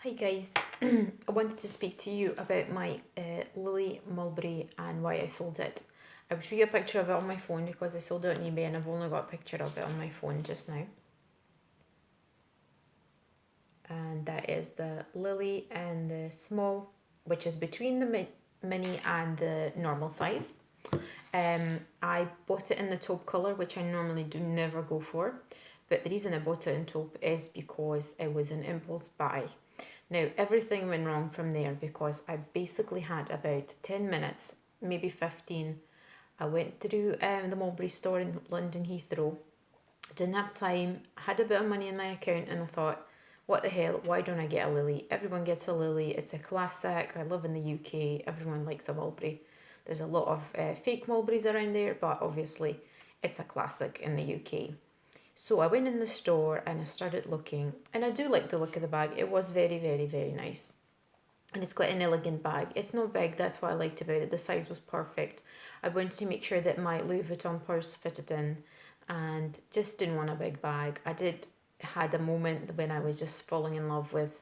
Hi guys, I wanted to speak to you about my Lily Mulberry and why I sold it. I will show you a picture of it on my phone because I sold it on eBay and I've only got a picture of it on my phone just now. And that is the Lily and the small, which is between the mini and the normal size. I bought it in the taupe colour, which I normally do never go for. But the reason I bought it in taupe is because it was an impulse buy. Now, everything went wrong from there because I basically had about 10 minutes, maybe 15. I went through the Mulberry store in London Heathrow. Didn't have time, had a bit of money in my account, and I thought, what the hell, why don't I get a Lily? Everyone gets a Lily, it's a classic. I live in the UK, everyone likes a Mulberry. There's a lot of fake Mulberries around there, but obviously it's a classic in the UK. So I went in the store and I started looking, and I do like the look of the bag. It was very, very, very nice. And it's quite an elegant bag. It's not big, that's what I liked about it. The size was perfect. I wanted to make sure that my Louis Vuitton purse fitted in and just didn't want a big bag. I had a moment when I was just falling in love with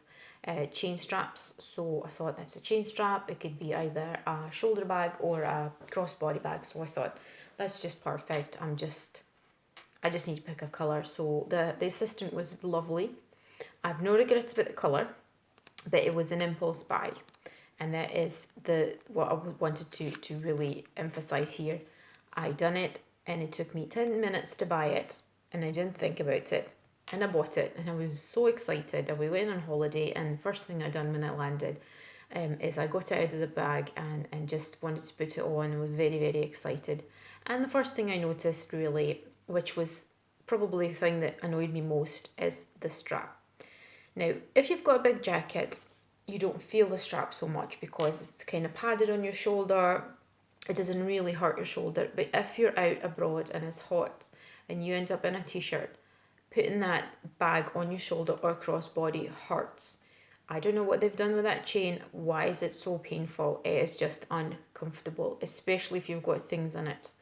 chain straps. So I thought that's a chain strap. It could be either a shoulder bag or a crossbody bag. So I thought that's just perfect. I just need to pick a colour. So the assistant was lovely. I've no regrets about the colour, but it was an impulse buy. And that is what I wanted to really emphasise here. I done it and it took me 10 minutes to buy it and I didn't think about it. And I bought it and I was so excited. We went on holiday and first thing I done when I landed is I got it out of the bag and just wanted to put it on. I was very, very excited. And the first thing I noticed really, which was probably the thing that annoyed me most, is the strap. Now, if you've got a big jacket, you don't feel the strap so much because it's kind of padded on your shoulder. It doesn't really hurt your shoulder. But if you're out abroad and it's hot and you end up in a t-shirt, putting that bag on your shoulder or crossbody hurts. I don't know what they've done with that chain. Why is it so painful? It is just uncomfortable, especially if you've got things in it.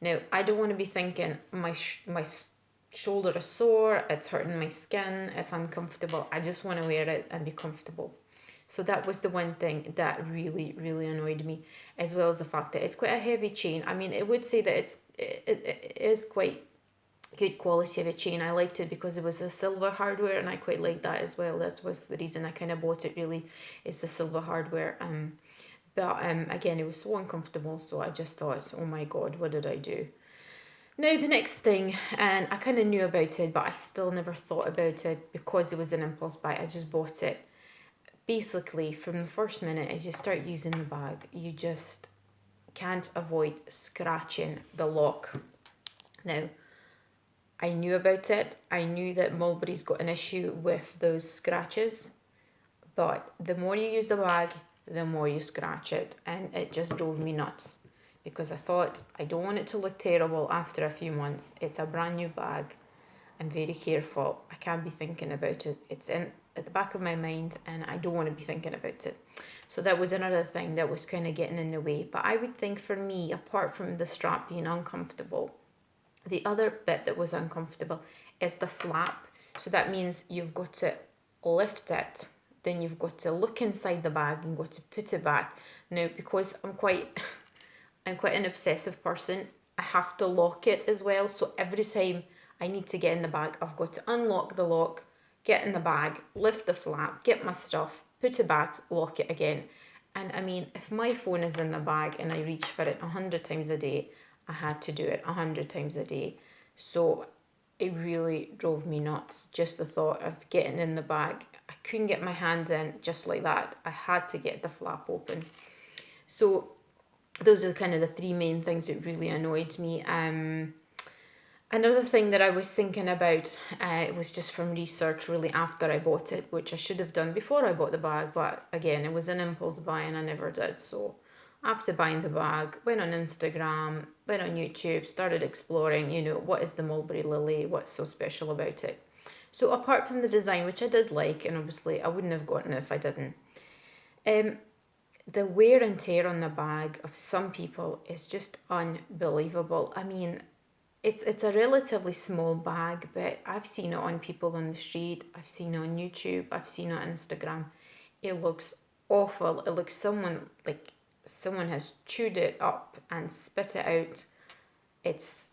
Now, I don't want to be thinking my shoulder is sore, it's hurting my skin, it's uncomfortable. I just want to wear it and be comfortable. So that was the one thing that really, really annoyed me, as well as the fact that it's quite a heavy chain. I mean, it would say that it is quite good quality of a chain. I liked it because it was a silver hardware and I quite liked that as well. That was the reason I kind of bought it, really, is the silver hardware. But again, it was so uncomfortable, so I just thought, oh my god, what did I do? Now the next thing, and I kind of knew about it, but I still never thought about it because it was an impulse buy. I just bought it. Basically, from the first minute as you start using the bag, you just can't avoid scratching the lock. Now, I knew about it. I knew that Mulberry's got an issue with those scratches, but the more you use the bag, the more you scratch it, and it just drove me nuts because I thought I don't want it to look terrible after a few months. It's a brand new bag. I'm very careful. I can't be thinking about it. It's in at the back of my mind and I don't want to be thinking about it. So that was another thing that was kind of getting in the way. But I would think for me, apart from the strap being uncomfortable, the other bit that was uncomfortable is the flap. So that means you've got to lift it, then you've got to look inside the bag and got to put it back. Now, because I'm quite an obsessive person, I have to lock it as well. So every time I need to get in the bag, I've got to unlock the lock, get in the bag, lift the flap, get my stuff, put it back, lock it again. And I mean, if my phone is in the bag and I reach for it 100 times a day, I had to do it 100 times a day. So it really drove me nuts, just the thought of getting in the bag. I couldn't get my hand in just like that. I had to get the flap open. So those are kind of the three main things that really annoyed me. Another thing that I was thinking about was just from research really after I bought it, which I should have done before I bought the bag, but again, it was an impulse buy and I never did. So after buying the bag, went on Instagram, went on YouTube, started exploring, what is the Mulberry Lily, what's so special about it. So apart from the design, which I did like, and obviously I wouldn't have gotten it if I didn't, the wear and tear on the bag of some people is just unbelievable. I mean, it's a relatively small bag, but I've seen it on people on the street, I've seen it on YouTube, I've seen it on Instagram. It looks awful. It looks like someone has chewed it up and spit it out. It's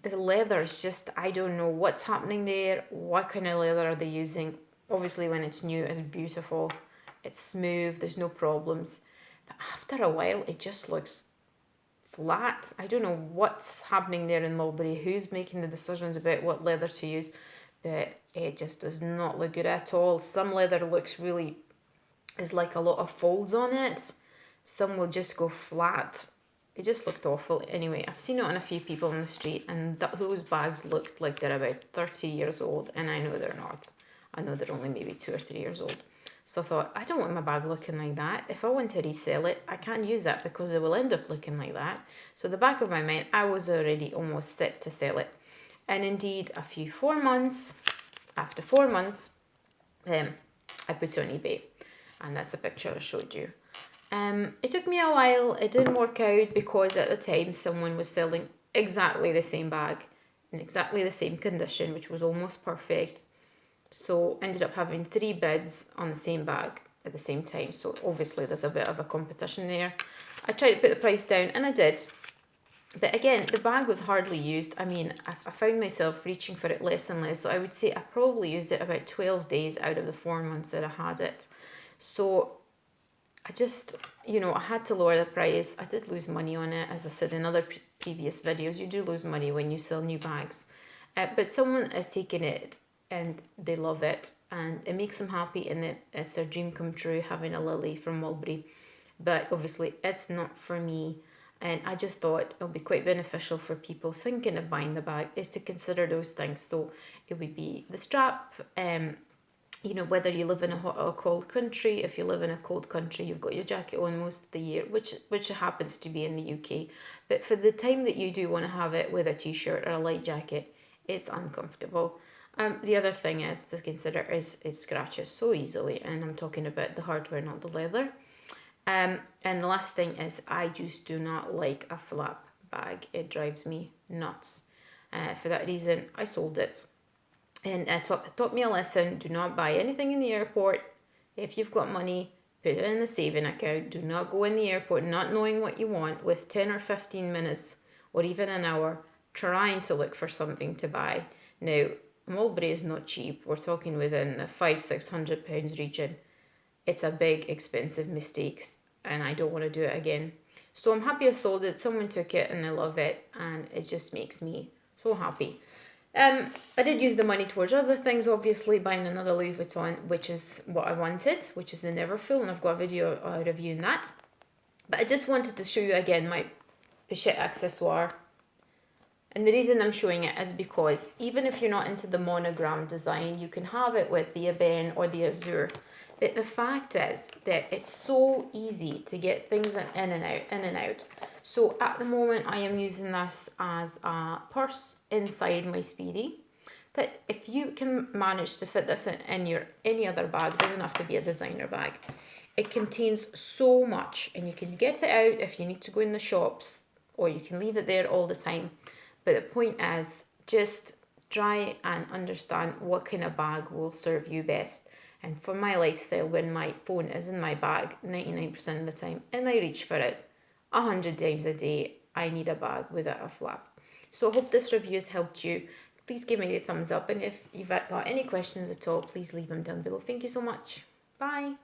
the leather's just, I don't know what's happening there. What kind of leather are they using? Obviously, when it's new, it's beautiful. It's smooth. There's no problems. But after a while, it just looks flat. I don't know what's happening there in Mulberry. Who's making the decisions about what leather to use? But it just does not look good at all. Some leather looks really, is like a lot of folds on it. Some will just go flat. It just looked awful. Anyway, I've seen it on a few people on the street, and those bags looked like they're about 30 years old, and I know they're not. I know they're only maybe 2 or 3 years old. So I thought, I don't want my bag looking like that. If I want to resell it, I can't use that because it will end up looking like that. So the back of my mind, I was already almost set to sell it. And indeed, after 4 months, I put it on eBay. And that's the picture I showed you. It took me a while. It didn't work out because at the time someone was selling exactly the same bag in exactly the same condition, which was almost perfect. So ended up having 3 bids on the same bag at the same time. So obviously there's a bit of a competition there. I tried to put the price down, and I did. But again, the bag was hardly used. I mean, I found myself reaching for it less and less. So I would say I probably used it about 12 days out of the 4 months that I had it. So I just, I had to lower the price. I did lose money on it. As I said in other previous videos, you do lose money when you sell new bags. But someone has taken it and they love it. And it makes them happy, and it's their dream come true having a Lily from Mulberry. But obviously it's not for me. And I just thought it'll be quite beneficial for people thinking of buying the bag is to consider those things. So it would be the strap, whether you live in a hot or cold country. If you live in a cold country, you've got your jacket on most of the year, which happens to be in the UK. But for the time that you do want to have it with a t-shirt or a light jacket, it's uncomfortable. The other thing is to consider is it scratches so easily, and I'm talking about the hardware, not the leather. And the last thing is I just do not like a flap bag. It drives me nuts. For that reason, I sold it. And it taught me a lesson. Do not buy anything in the airport. If you've got money, put it in the saving account. Do not go in the airport not knowing what you want with 10 or 15 minutes or even an hour trying to look for something to buy. Now, Mulberry is not cheap. We're talking within the £500-600 region. It's a big, expensive mistake, and I don't want to do it again. So I'm happy I sold it. Someone took it and they love it, and it just makes me so happy. I did use the money towards other things, obviously, buying another Louis Vuitton, which is what I wanted, which is the Neverfull, and I've got a video reviewing that. But I just wanted to show you again my Pochette accessoire. And the reason I'm showing it is because even if you're not into the monogram design, you can have it with the ebony or the azure. But the fact is that it's so easy to get things in and out. So at the moment, I am using this as a purse inside my Speedy. But if you can manage to fit this in your any other bag, it doesn't have to be a designer bag. It contains so much, and you can get it out if you need to go in the shops, or you can leave it there all the time. But the point is, just try and understand what kind of bag will serve you best. And for my lifestyle, when my phone is in my bag 99% of the time, and I reach for it 100 times a day, I need a bag without a flap. So I hope this review has helped you. Please give me a thumbs up, and if you've got any questions at all, please leave them down below. Thank you so much. Bye.